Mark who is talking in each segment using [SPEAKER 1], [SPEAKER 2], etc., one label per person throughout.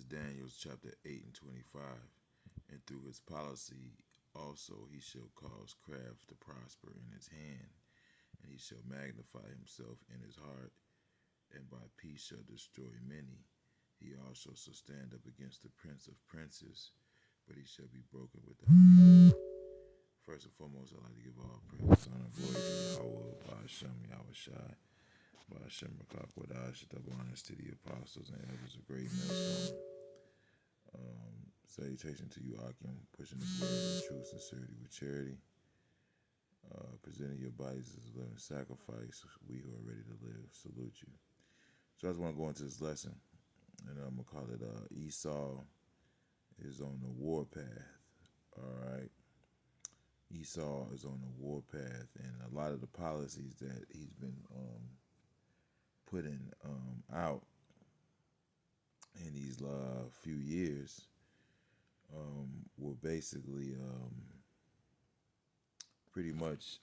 [SPEAKER 1] Daniel chapter 8 and 25. And through his policy also he shall cause craft to prosper in his hand, and he shall magnify himself in his heart, and by peace shall destroy many. He also shall stand up against the prince of princes, but he shall be broken with the mighty. First and foremost, I'd like to give all praise, honor, glory to Yahweh, Ba'ashem, Yahweh Shai, Ba'ashem, Rakak, Wadash, double honors to the apostles and elders of great millstone. Salutation to you, Akim, pushing this word with truth, sincerity, with charity. Presenting your bodies as a living sacrifice. We who are ready to live, salute you. So I just want to go into this lesson, and I'm going to call it Esau is on the warpath. All right. Esau is on the warpath, and a lot of the policies that he's been putting out in these few years were basically pretty much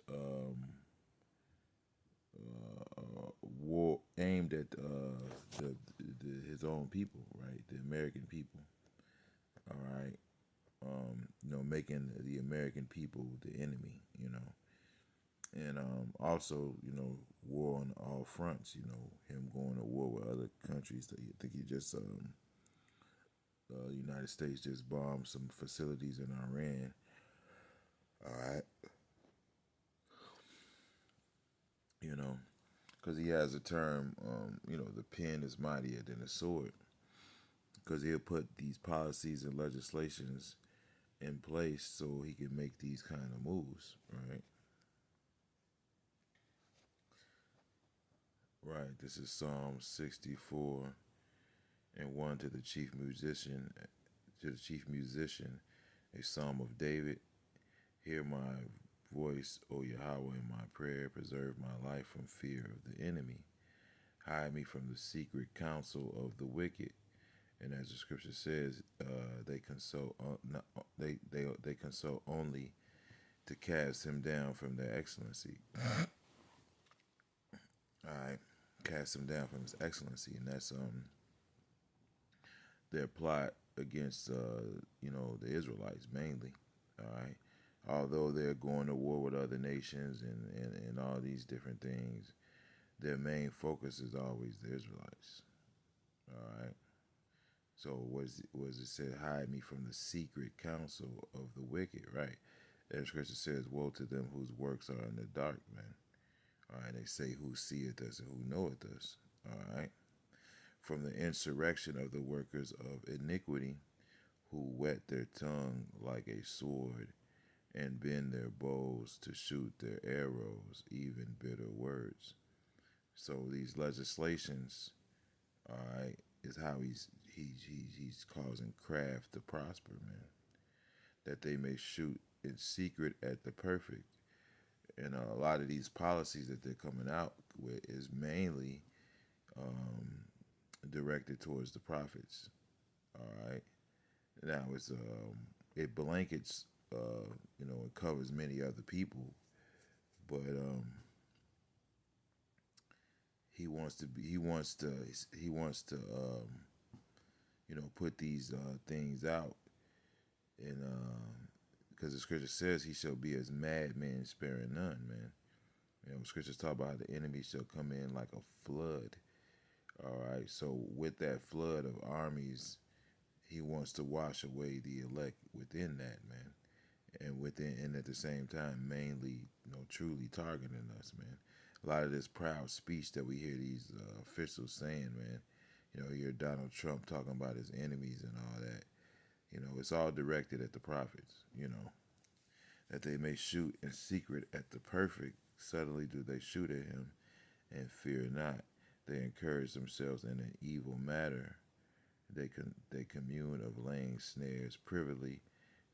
[SPEAKER 1] war aimed at his own people, right? The American people. All right. Making the American people the enemy, and also, war on all fronts. Him going to war with other countries. I think he just the United States just bombed some facilities in Iran. All right, because he has a term. The pen is mightier than the sword. Because he'll put these policies and legislations in place so he can make these kind of moves, right? Right. This is Psalm 64 and 1 to the chief musician, a psalm of David. Hear my voice, O Yahweh, in my prayer. Preserve my life from fear of the enemy. Hide me from the secret counsel of the wicked. And as the scripture says, they consult they consult only to cast him down from their excellency. All right, cast him down from his excellency, and that's their plot against the Israelites mainly. All right, although they're going to war with other nations and all these different things, their main focus is always the Israelites. All right. So was it said, hide me from the secret counsel of the wicked, right? And scripture says, woe to them whose works are in the dark, man. All right, they say, who seeth us and who knoweth us. All right. From the insurrection of the workers of iniquity, who whet their tongue like a sword and bend their bows to shoot their arrows, even bitter words. So these legislations, all right, is how he's causing craft to prosper, man. That they may shoot in secret at the perfect. And a lot of these policies that they're coming out with is mainly directed towards the prophets. All right. Now it blankets, it covers many other people, but he wants to put these things out, and because the scripture says he shall be as madmen sparing none, man. Scriptures talk about how the enemy shall come in like a flood. All right, so with that flood of armies, he wants to wash away the elect within that, man, and at the same time, mainly, truly targeting us, man. A lot of this proud speech that we hear these officials saying, man. You hear Donald Trump talking about his enemies and all that. It's all directed at the prophets. That they may shoot in secret at the perfect. Suddenly do they shoot at him, and fear not. They encourage themselves in an evil matter. They commune of laying snares privily.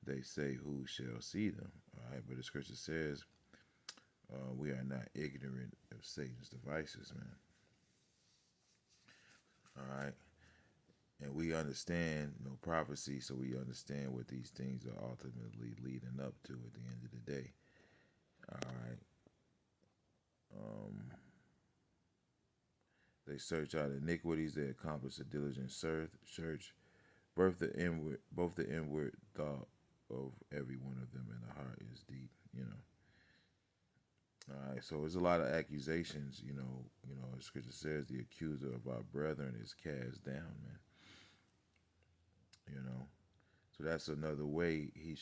[SPEAKER 1] They say, who shall see them? All right, but the scripture says, we are not ignorant of Satan's devices, man. All right. And we understand, prophecy, so we understand what these things are ultimately leading up to at the end of the day. All right. They search out iniquities. They accomplish a diligent search. both the inward thought of every one of them in the heart is deep. All right, so there's a lot of accusations. As Scripture says, the accuser of our brethren is cast down, man. You know, so that's another way he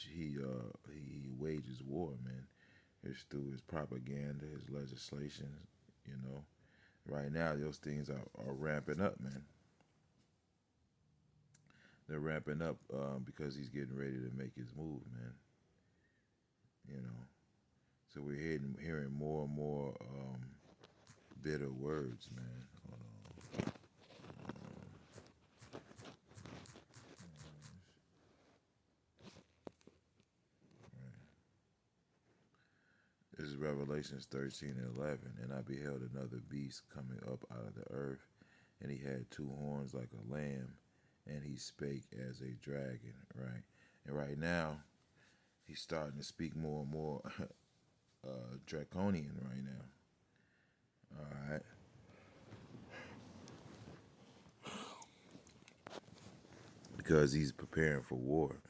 [SPEAKER 1] wages war, man. It's through his propaganda, his legislations. You know, right now those things are ramping up, man. They're ramping up because he's getting ready to make his move, man. You know, so we're hearing more and more bitter words, man. Hold on. This is Revelations 13 and 11. And I beheld another beast coming up out of the earth, and he had two horns like a lamb, and he spake as a dragon, right? And right now, he's starting to speak more and more draconian right now. All right. Because he's preparing for war.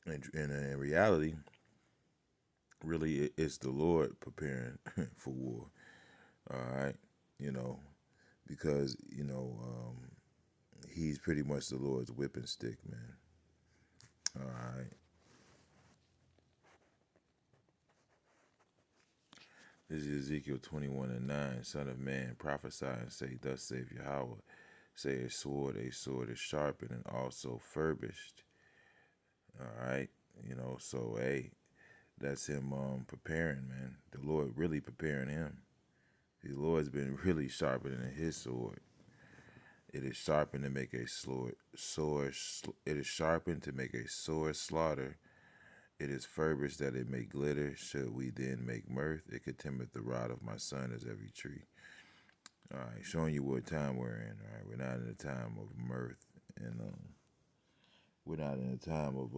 [SPEAKER 1] And in reality, really, it's the Lord preparing for war. All right. You know, because, he's pretty much the Lord's whipping stick, man. All right. This is Ezekiel 21 and 9. Son of man, prophesy and say, thus saith Yahweh. Say a sword is sharpened and also furbished. All right. So, hey, that's him preparing, man. The Lord really preparing him. The Lord's been really sharpening his sword. It is sharpened to make a it is sharpened to make a sore slaughter. It is furbished that it may glitter. Should we then make mirth? It contemneth the rod of my son as every tree. All right, showing you what time we're in. All right, we're not in a time of mirth, and we're not in a time of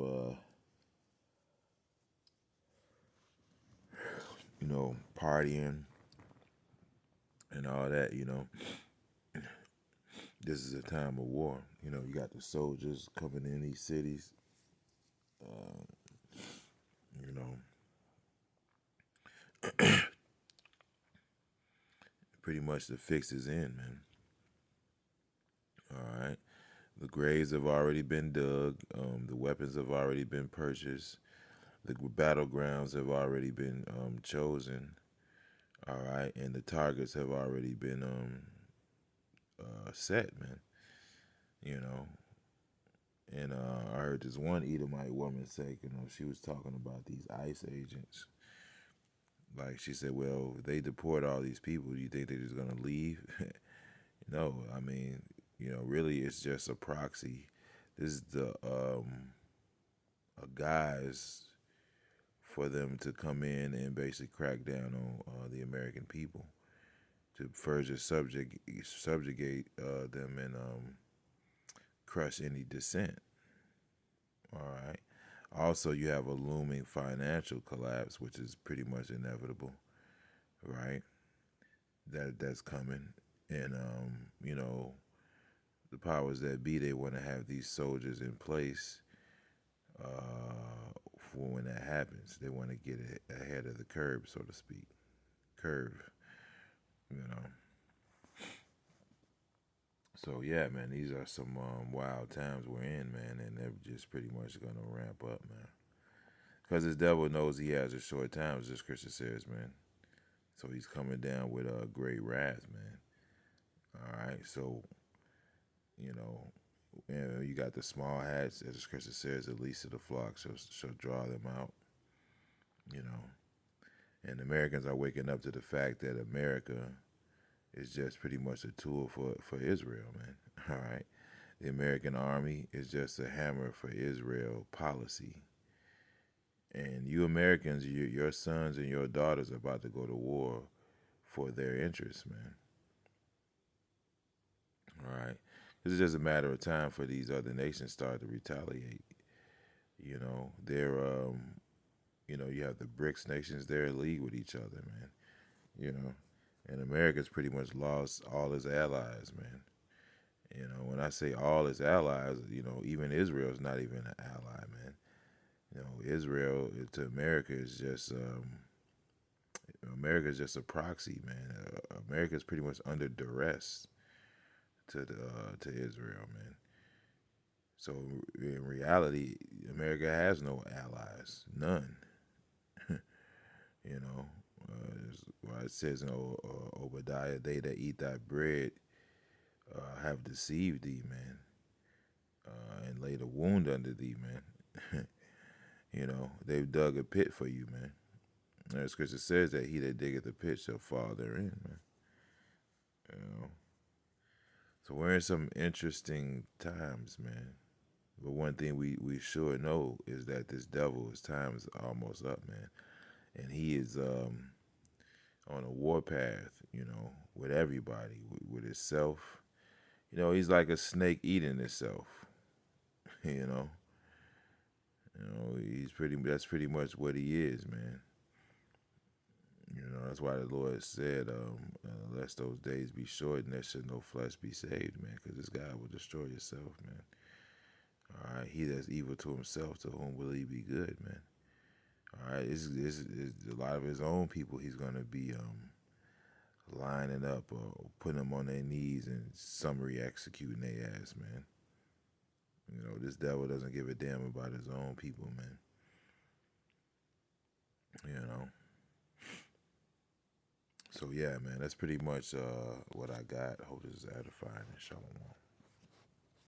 [SPEAKER 1] partying and all that. This is a time of war. You got the soldiers coming in these cities. Uh, you know, pretty much the fix is in, man. All right. The graves have already been dug. The weapons have already been purchased. The battlegrounds have already been chosen. All right. And the targets have already been set, man. You know. And I heard this one Edomite woman say, she was talking about these ICE agents. Like she said, well, if they deport all these people, do you think they're just gonna leave? No, I mean, really, it's just a proxy. This is a guise for them to come in and basically crack down on the American people to further subjugate them and crush any dissent. All right. Also, you have a looming financial collapse, which is pretty much inevitable, right? That's coming, and the powers that be, they want to have these soldiers in place for when that happens. They want to get ahead of the curve, so to speak. Curve, you know. So yeah, man, these are some wild times we're in, man, and they're just pretty much gonna ramp up, man. Because this devil knows he has a short time, as this Scripture says, man. So he's coming down with a great wrath, man. All right, so you got the small hats, as the Scripture says, the least of the flock shall draw them out. You know, and Americans are waking up to the fact that America is just pretty much a tool for Israel, man. All right, the American army is just a hammer for Israel policy. And you Americans, your sons and your daughters are about to go to war for their interests, man. All right. It's just a matter of time for these other nations start to retaliate. You have the BRICS nations, they're in league with each other, man. You know, and America's pretty much lost all its allies, man. You know, when I say all its allies, you know, even Israel is not even an ally, man. You know, Israel to America is just a proxy, man. America is pretty much under duress to Israel, man. So in reality, America has no allies, none. You know, well, it says in Obadiah, "They that eat thy bread have deceived thee, man, and laid a wound under thee, man." You know, they've dug a pit for you, man. And the scripture says that he that diggeth a pit shall fall therein, man. You know, so we're in some interesting times, man. But one thing we sure know is that this devil, his time is almost up, man, and he is on a warpath, you know, with everybody, with himself. You know, he's like a snake eating itself. You know, he's pretty. That's pretty much what he is, man. You know, that's why the Lord said, "Lest those days be short, and there should no flesh be saved, man, because this guy will destroy yourself, man." All right, he that's evil to himself, to whom will he be good, man? All right, it's a lot of his own people. He's gonna be lining up or putting them on their knees and summary executing their ass, man. You know, this devil doesn't give a damn about his own people, man. You know. So yeah, man, that's pretty much what I got. Hope this is edifying and shalom.